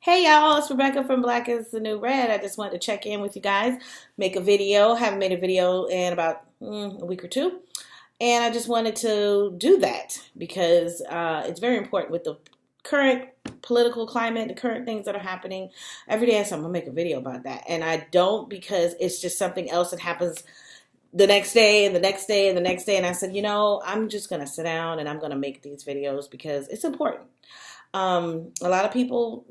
Hey y'all, it's Rebecca from Black is the New Red. I just wanted to check in with you guys, make a video. Haven't made a video in about a week or two. And I just wanted to do that because it's very important with the current political climate, the current things that are happening. Every day I say I'm going to make a video about that. And I don't because it's just something else that happens the next day and the next day and the next day. And I said, I'm just going to sit down and I'm going to make these videos because it's important. A lot of people,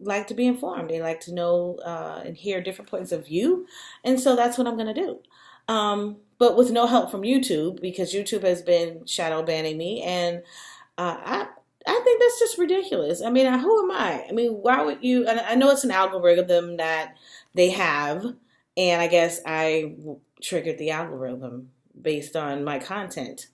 like to be informed. They like to know and hear different points of view. And so that's what I'm going to do. But with no help from YouTube because YouTube has been shadow banning me. And I think that's just ridiculous. I mean, who am I? I mean, why would you? And I know it's an algorithm that they have. And I guess I triggered the algorithm based on my content.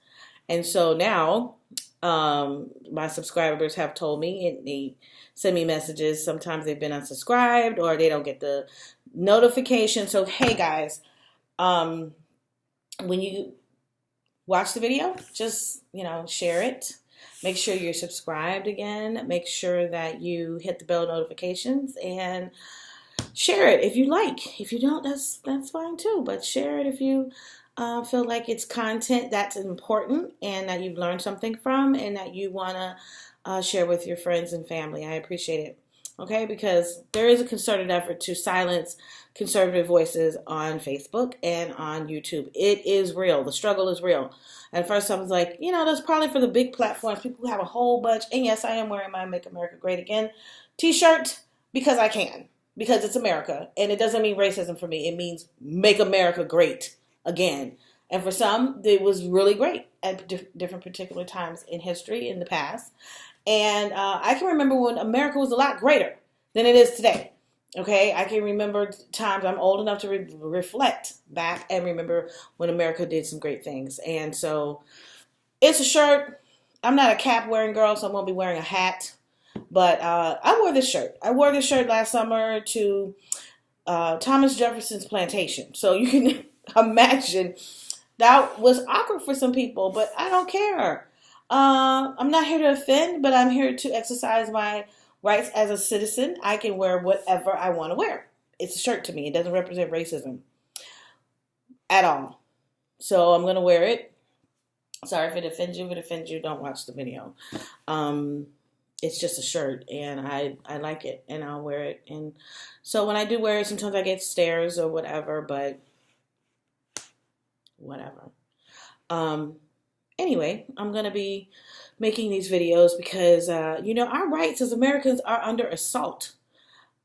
And so now my subscribers have told me, and they send me messages. Sometimes they've been unsubscribed or they don't get the notification. So, hey guys, when you watch the video, just, share it. Make sure you're subscribed again. Make sure that you hit the bell notifications and share it if you like. If you don't, that's fine too. But share it if you feel like it's content that's important and that you've learned something from and that you want to share with your friends and family. I appreciate it. Okay, because there is a concerted effort to silence conservative voices on Facebook and on YouTube. It is real. The struggle is real. At first I was like, that's probably for the big platforms. People who have a whole bunch. And yes, I am wearing my Make America Great Again t-shirt because I can. Because it's America. And it doesn't mean racism for me. It means make America great again. And for some, it was really great at different particular times in history in the past. And I can remember when America was a lot greater than it is today. Okay, I can remember times I'm old enough to reflect back and remember when America did some great things. And so it's a shirt. I'm not a cap wearing girl, so I won't be wearing a hat. But I wore this shirt. I wore this shirt last summer to Thomas Jefferson's plantation. So you can imagine that was awkward for some people, but I don't care. I'm not here to offend, but I'm here to exercise my rights as a citizen. I can wear whatever I want to wear. It's a shirt to me. It doesn't represent racism at all. So I'm going to wear it. Sorry if it offends you. If it offends you, don't watch the video. It's just a shirt, and I like it, and I'll wear it. And so when I do wear it, sometimes I get stares or whatever, but whatever. Anyway, I'm going to be making these videos because, our rights as Americans are under assault.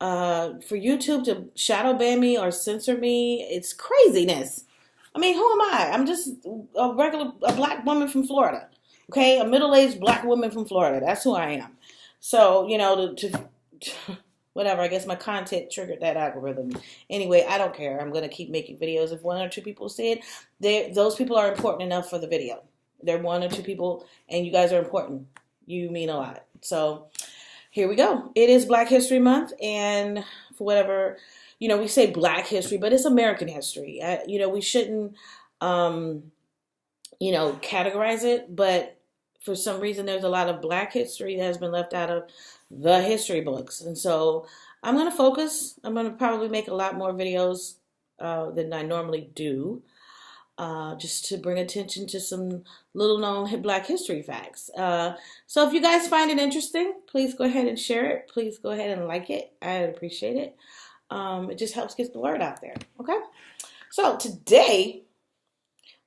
For YouTube to shadow ban me or censor me, it's craziness. I mean, who am I? I'm just a black woman from Florida. Okay, a middle-aged black woman from Florida. That's who I am. So, whatever, I guess my content triggered that algorithm. Anyway, I don't care. I'm going to keep making videos. If one or two people see it, those people are important enough for the video. They're one or two people, and you guys are important. You mean a lot. So here we go. It is Black History Month, and for whatever, we say Black history, but it's American history. We shouldn't, categorize it, but for some reason there's a lot of Black history that has been left out of the history books. And so I'm going to focus. I'm going to probably make a lot more videos than I normally do. Just to bring attention to some little known Black history facts. So if you guys find it interesting, please go ahead and share it. Please go ahead and like it. I'd appreciate it. It just helps get the word out there. Okay. So today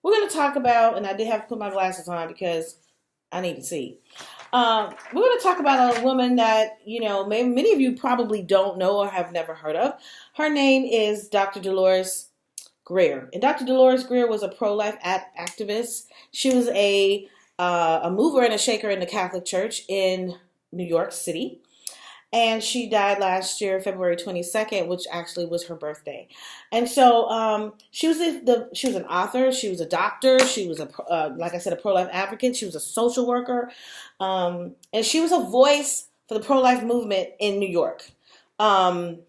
we're going to talk about, and I did have to put my glasses on because I need to see. We're going to talk about a woman that, maybe many of you probably don't know or have never heard of. Her name is Dr. Dolores Grier. And Dr. Dolores Grier was a pro-life activist. She was a mover and a shaker in the Catholic Church in New York City. And she died last year, February 22nd, which actually was her birthday. And so she was an author. She was a doctor. She was like I said, a pro-life advocate. She was a social worker. And she was a voice for the pro-life movement in New York. And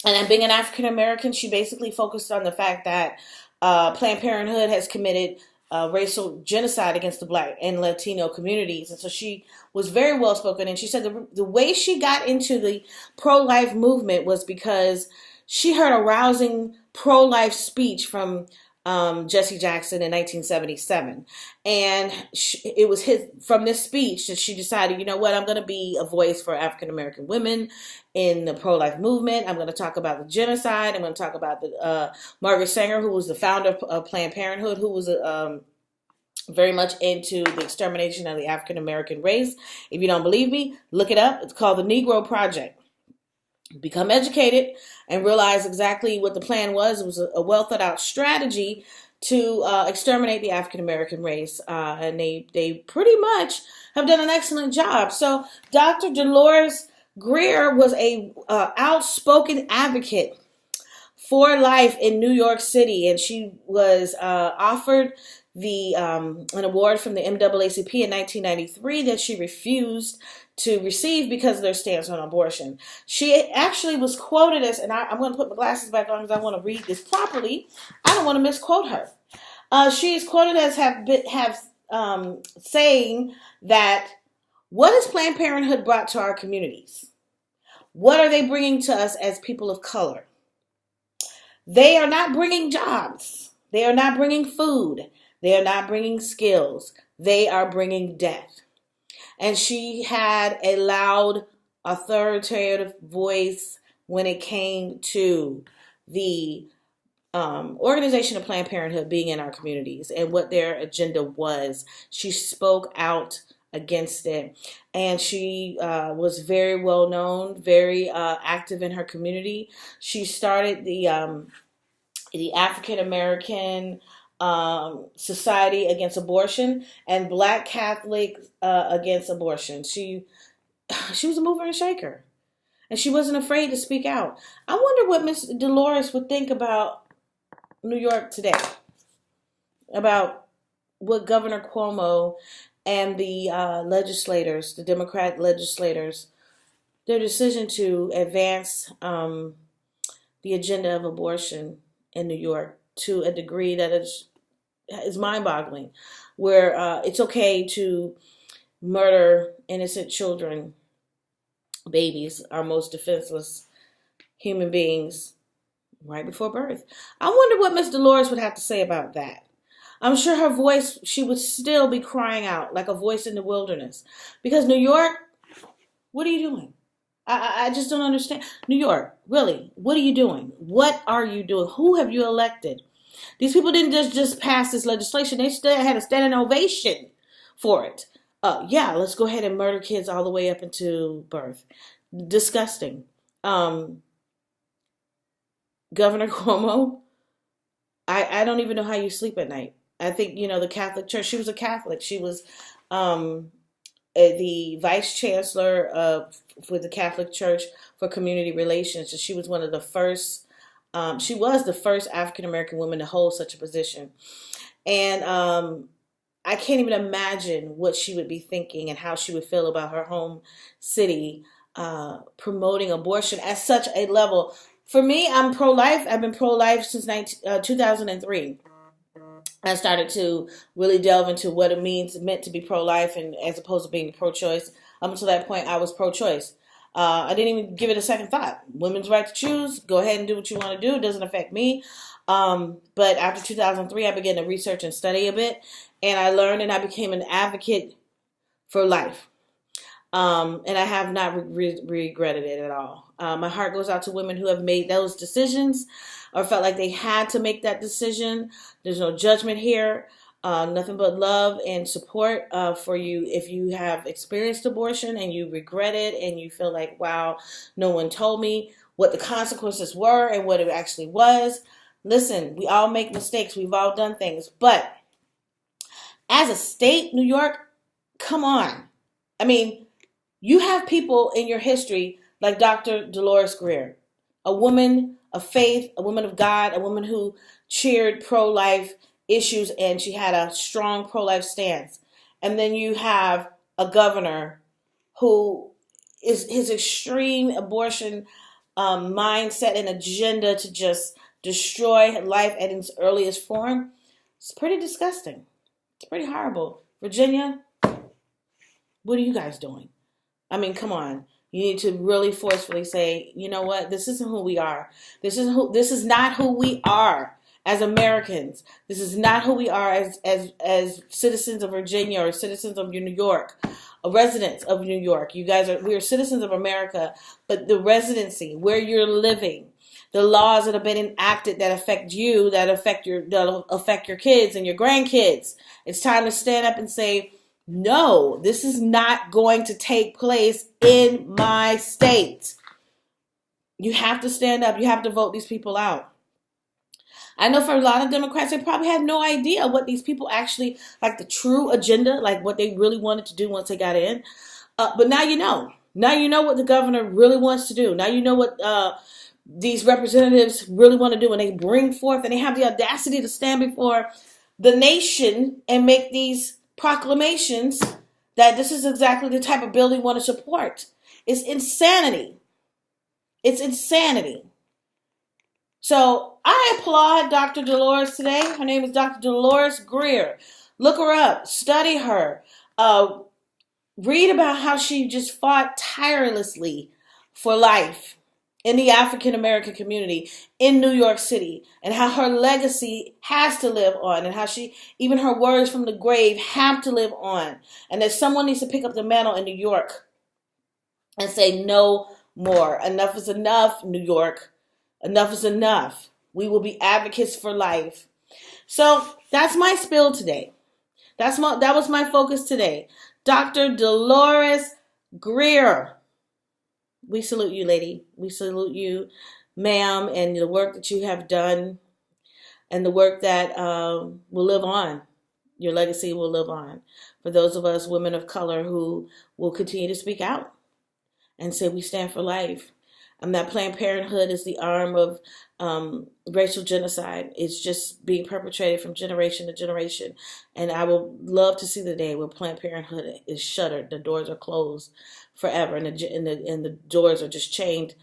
then being an African American, she basically focused on the fact that Planned Parenthood has committed racial genocide against the Black and Latino communities. And so she was very well spoken. And she said the way she got into the pro-life movement was because she heard a rousing pro-life speech from Jesse Jackson in 1977. And it was from this speech that she decided, you know what, I'm going to be a voice for African-American women in the pro-life movement. I'm going to talk about the genocide. I'm going to talk about the Margaret Sanger, who was the founder of Planned Parenthood, who was very much into the extermination of the African-American race. If you don't believe me, look it up. It's called the Negro Project. Become educated and realize exactly what the plan was. It was a well thought out strategy to exterminate the African American race, and they pretty much have done an excellent job. So Dr. Dolores Grier was a outspoken advocate for life in New York City, and she was offered an award from the NAACP in 1993 that she refused to receive because of their stance on abortion. She actually was quoted as, and I'm going to put my glasses back on because I want to read this properly. I don't want to misquote her. She is quoted as saying that, what has Planned Parenthood brought to our communities? What are they bringing to us as people of color? They are not bringing jobs. They are not bringing food. They are not bringing skills. They are bringing death. And she had a loud, authoritative voice when it came to the organization of Planned Parenthood being in our communities and what their agenda was. She spoke out against it, and she was very well known, very active in her community. She started the African American Society Against Abortion and Black Catholic Against Abortion. She was a mover and shaker, and she wasn't afraid to speak out. I wonder what Miss Dolores would think about New York today, about what Governor Cuomo and the legislators, the Democrat legislators, their decision to advance the agenda of abortion in New York to a degree that is mind-boggling, where it's okay to murder innocent children, babies, our most defenseless human beings, right before birth. I wonder what Miss Dolores would have to say about that. I'm sure her voice, she would still be crying out like a voice in the wilderness. Because New York, what are you doing? I just don't understand. New York, really, what are you doing? What are you doing? Who have you elected? These people didn't just pass this legislation. They still had a standing ovation for it. Yeah, let's go ahead and murder kids all the way up into birth. Disgusting. Governor Cuomo, I don't even know how you sleep at night. I think, the Catholic Church, she was a Catholic. She was the vice chancellor with the Catholic Church for community relations. She was one of the first, she was the first African-American woman to hold such a position. And I can't even imagine what she would be thinking and how she would feel about her home city promoting abortion at such a level. For me, I'm pro-life. I've been pro-life since 2003. I started to really delve into what it meant to be pro-life, and as opposed to being pro-choice. Up until that point, I was pro-choice. I didn't even give it a second thought. Women's right to choose. Go ahead and do what you want to do. It doesn't affect me. But after 2003, I began to research and study a bit, and I learned and I became an advocate for life. And I have not regretted it at all. My heart goes out to women who have made those decisions or felt like they had to make that decision. There's no judgment here. Nothing but love and support for you if you have experienced abortion and you regret it and you feel like, wow, no one told me what the consequences were and what it actually was. Listen, we all make mistakes. We've all done things. But as a state, New York, come on. I mean, you have people in your history like Dr. Dolores Grier, a woman of faith, a woman of God, a woman who cheered pro-life issues, and she had a strong pro-life stance. And then you have a governor who is his extreme abortion mindset and agenda to just destroy life at its earliest form. It's pretty disgusting. It's pretty horrible. Virginia, what are you guys doing? I mean, come on. You need to really forcefully say, you know what? This isn't who we are. This is not who we are as Americans. This is not who we are as citizens of Virginia or citizens of New York, residents of New York. We are citizens of America, but the residency, where you're living, the laws that have been enacted that affect you, that'll affect your kids and your grandkids. It's time to stand up and say, no, this is not going to take place in my state. You have to stand up. You have to vote these people out. I know for a lot of Democrats, they probably had no idea what these people actually, like the true agenda, like what they really wanted to do once they got in. But now you know. Now you know what the governor really wants to do. Now you know what these representatives really want to do. And they bring forth and they have the audacity to stand before the nation and make these proclamations that this is exactly the type of bill they want to support. It's insanity. It's insanity. So I applaud Dr. Dolores today. Her name is Dr. Dolores Grier. Look her up. Study her. Read about how she just fought tirelessly for life in the African American community in New York City, and how her legacy has to live on, and how even her words from the grave have to live on, and that someone needs to pick up the mantle in New York and say no more. Enough is enough, New York. Enough is enough. We will be advocates for life. So that's my spill today. That was my focus today. Dr. Dolores Grier. We salute you, lady. We salute you, ma'am, and the work that you have done and the work that will live on. Your legacy will live on. For those of us women of color who will continue to speak out and say we stand for life. That Planned Parenthood is the arm of racial genocide. It's just being perpetrated from generation to generation. And I would love to see the day where Planned Parenthood is shuttered. The doors are closed forever, and the doors are just chained,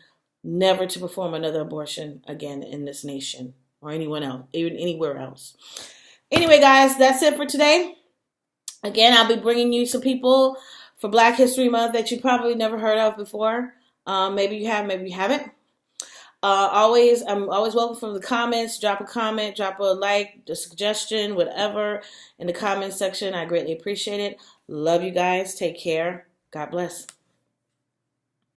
never to perform another abortion again in this nation or anyone else, even anywhere else. Anyway, guys, that's it for today. Again, I'll be bringing you some people for Black History Month that you probably never heard of before. Maybe you have, maybe you haven't. I'm always welcome from the comments. Drop a comment, drop a like, a suggestion, whatever in the comment section. I greatly appreciate it. Love you guys. Take care. God bless.